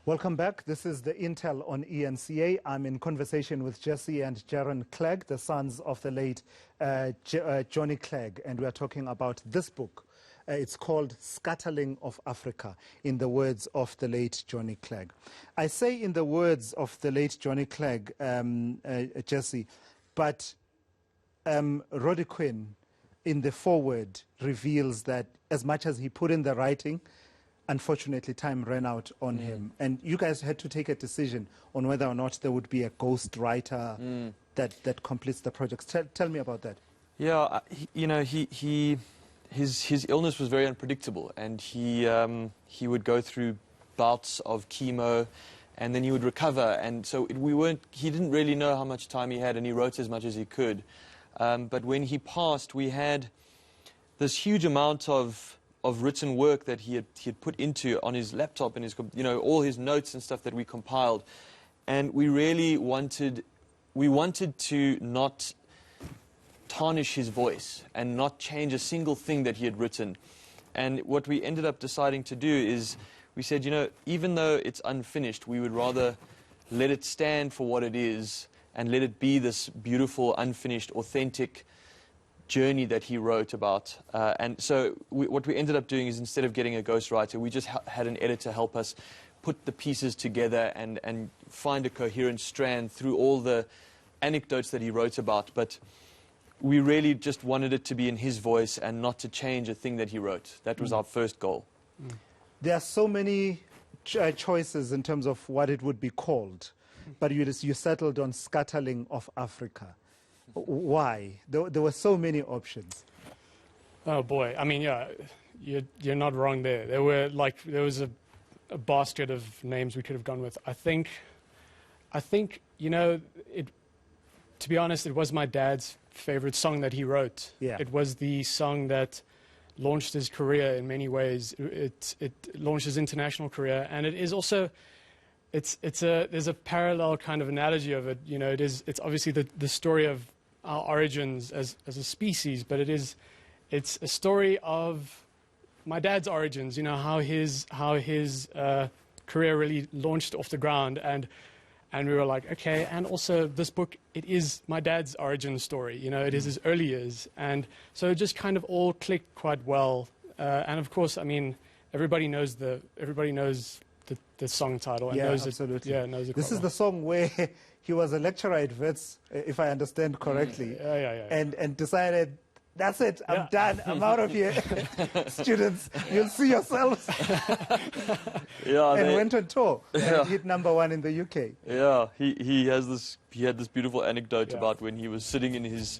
Welcome back. This is the Intel on eNCA. I'm in conversation with Jesse and Jaron Clegg, the sons of the late Johnny Clegg, and we are talking about this book. It's called Scatterling of Africa, in the words of the late Johnny Clegg. I say in the words of the late Johnny Clegg, Jesse, but Roddy Quinn, in the foreword, reveals that as much as he put in the writing, unfortunately, time ran out on him. And you guys had to take a decision on whether or not there would be a ghost writer that completes the project. Tell me about that. Yeah, his illness was very unpredictable, and he would go through bouts of chemo, and then he would recover. And so he didn't really know how much time he had, and he wrote as much as he could. But when he passed, we had this huge amount of written work that he had put into on his laptop and his, all his notes and stuff that we compiled, and we really wanted to not tarnish his voice and not change a single thing that he had written. And what we ended up deciding to do is we said, even though it's unfinished, we would rather let it stand for what it is and let it be this beautiful, unfinished, authentic journey that he wrote about. And so what we ended up doing is, instead of getting a ghostwriter, we just had an editor help us put the pieces together and find a coherent strand through all the anecdotes that he wrote about. But we really just wanted it to be in his voice and not to change a thing that he wrote. That was our first goal. There are so many choices in terms of what it would be called, but you settled on Scatterling of Africa. Why? There were so many options. Oh boy, I mean, yeah, you're not wrong there. There was a basket of names we could have gone with. I think, to be honest, it was my dad's favorite song that he wrote. Yeah. It was the song that launched his career in many ways. It launched his international career, and it is also, there's a parallel kind of analogy of it. It's obviously the story of our origins as a species, but it's a story of my dad's origins. How his career really launched off the ground, and we were like, okay. And also, this book, it is my dad's origin story. It is his early years, and so it just kind of all clicked quite well. And of course, I mean, everybody knows the song title and knows absolutely. Knows it. This is the song where he was a lecturer at Wits, if I understand correctly, and decided, that's it, I'm done, I'm out of here. Students, you'll see yourselves. And went on tour and hit #1 in the UK. Yeah, he had this beautiful anecdote about when he was sitting in his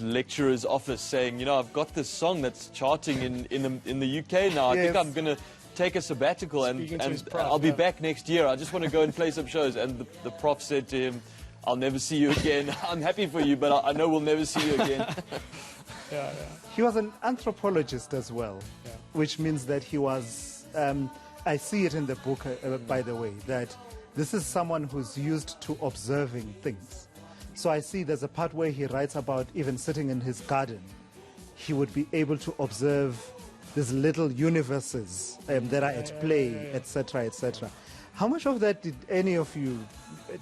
lecturer's office saying, I've got this song that's charting in the UK now. I think I'm going to take a sabbatical and I'll be back next year. I just want to go and play some shows. And the prof said to him, I'll never see you again. I'm happy for you, but I know we'll never see you again. He was an anthropologist as well, which means that he was, I see it in the book, by the way, that this is someone who's used to observing things. So I see there's a part where he writes about even sitting in his garden. He would be able to observe these little universes that are at play, etc., etc. How much of that did any of you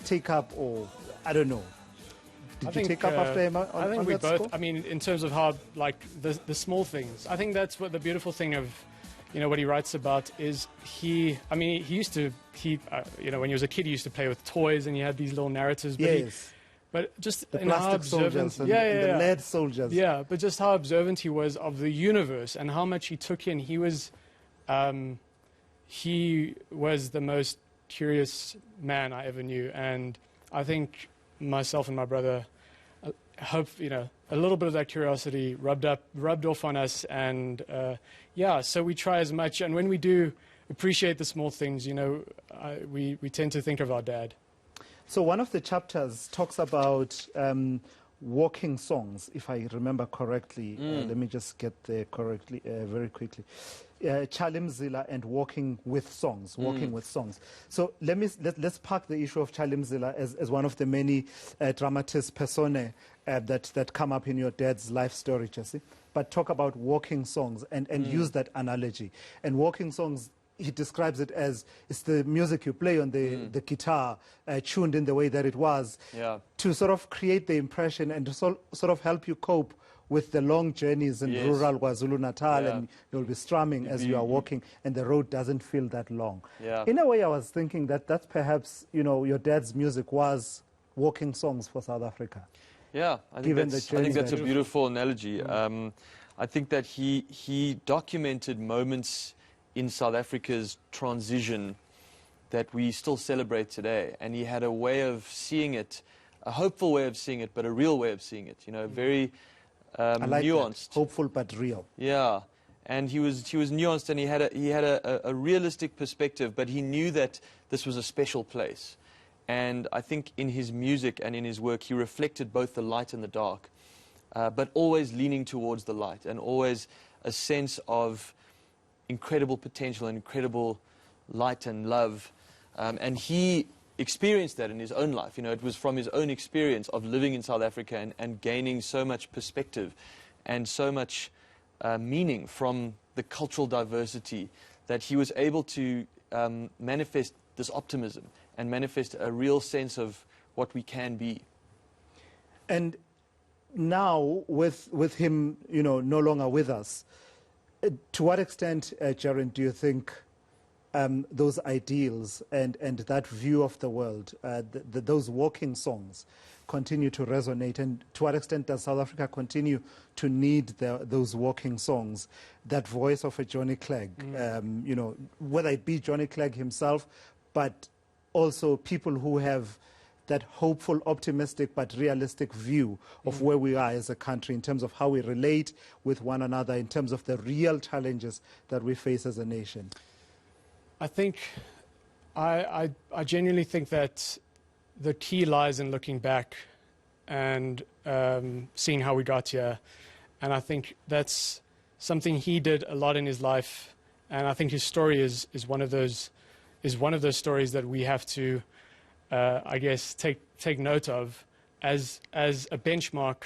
take up, or I don't know? Did you take up after him? I think we both. Score? I mean, in terms of how, the small things. I think that's what the beautiful thing of, what he writes about is when he was a kid, he used to play with toys and he had these little narratives. But But just the in how plastic soldiers and the lead soldiers. Yeah, but just how observant he was of the universe and how much he took in. He was the most curious man I ever knew, and I think myself and my brother hope a little bit of that curiosity rubbed off on us, and so we try as much. And when we do appreciate the small things, we tend to think of our dad. So one of the chapters talks about walking songs, if I remember correctly. Let me just get there correctly, very quickly. Chalimzila and walking with songs, with songs. So let's park the issue of Chalimzila as one of the many dramatis personae that come up in your dad's life story, Jesse. But talk about walking songs and use that analogy. And walking songs he describes it as it's the music you play on the guitar, tuned in the way that it was, to sort of create the impression and to sort of help you cope with the long journeys in rural KwaZulu-Natal, and you'll be strumming as you are walking, and the road doesn't feel that long. In a way, I was thinking that that's perhaps, you know, your dad's music was walking songs for South Africa. Yeah, I think that's a beautiful analogy. I think that he documented moments in South Africa's transition that we still celebrate today, and he had a way of seeing it, a hopeful way of seeing it, but a real way of seeing it. You know, very I like nuanced, that. Hopeful but real. Yeah, and he was nuanced, and he had a realistic perspective, but he knew that this was a special place. And I think in his music and in his work, he reflected both the light and the dark, but always leaning towards the light, and always a sense of incredible potential and incredible light and love. And he experienced that in his own life. You know, it was from his own experience of living in South Africa and gaining so much perspective and so much meaning from the cultural diversity that he was able to manifest this optimism and manifest a real sense of what we can be. And now, with him, you know, no longer with us, to what extent, Jaron, do you think those ideals and that view of the world, those walking songs, continue to resonate? And to what extent does South Africa continue to need those walking songs, that voice of a Johnny Clegg, you know, whether it be Johnny Clegg himself, but also people who have that hopeful, optimistic, but realistic view of where we are as a country in terms of how we relate with one another, in terms of the real challenges that we face as a nation? I think, I genuinely think that the key lies in looking back and seeing how we got here. And I think that's something he did a lot in his life. And I think his story is one of those stories that we have to, I guess, take note of as a benchmark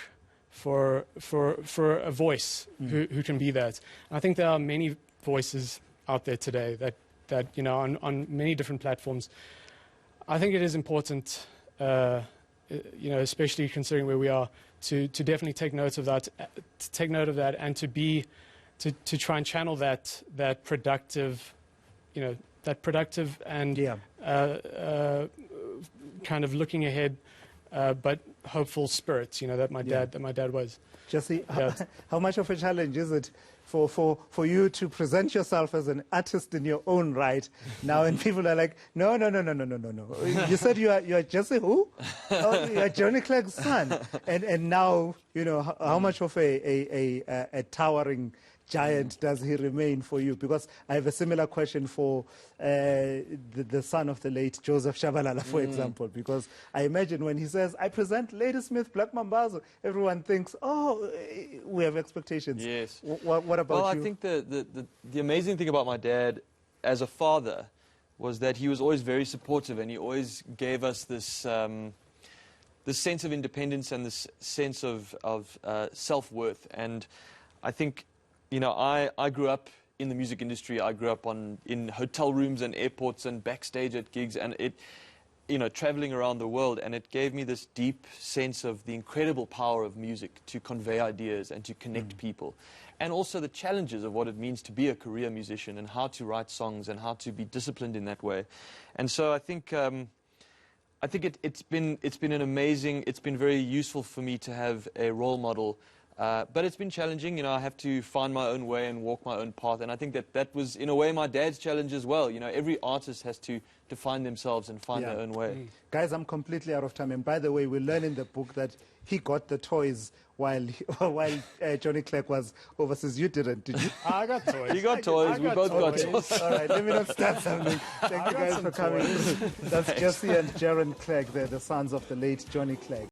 for a voice who can be that. And I think there are many voices out there today that you know, on many different platforms. I think it is important, you know, especially considering where we are, to definitely take note of that, and to try and channel that productive, you know, that productive and kind of looking ahead, but hopeful spirit, you know, that my dad was. Jesse, how much of a challenge is it for you to present yourself as an artist in your own right now, and people are like, no. You said you are Jesse who? Oh, you are Johnny Clegg's son, and now, you know, how much of a towering giant does he remain for you? Because I have a similar question for the son of the late Joseph Shabalala, for example, because I imagine when he says, I present Ladysmith Black Mambazo, everyone thinks, oh, we have expectations. Yes. What about you? Well, I think the amazing thing about my dad as a father was that he was always very supportive, and he always gave us this this sense of independence and this sense of self-worth. And I think, you know, I grew up in the music industry. I grew up in hotel rooms and airports and backstage at gigs, and you know, traveling around the world, and it gave me this deep sense of the incredible power of music to convey ideas and to connect people, and also the challenges of what it means to be a career musician and how to write songs and how to be disciplined in that way. And so I think it's been an amazing, it's been very useful for me to have a role model. But it's been challenging. You know, I have to find my own way and walk my own path. And I think that was, in a way, my dad's challenge as well. You know, every artist has to define themselves and find their own way. Guys, I'm completely out of time. And by the way, we learn in the book that he got the toys while Johnny Clegg was overseas. You didn't, did you? I got toys. You got toys. We both got toys. All right, let me not start something. Thank you guys for coming. That's Jesse and Jaron Clegg. They're the sons of the late Johnny Clegg.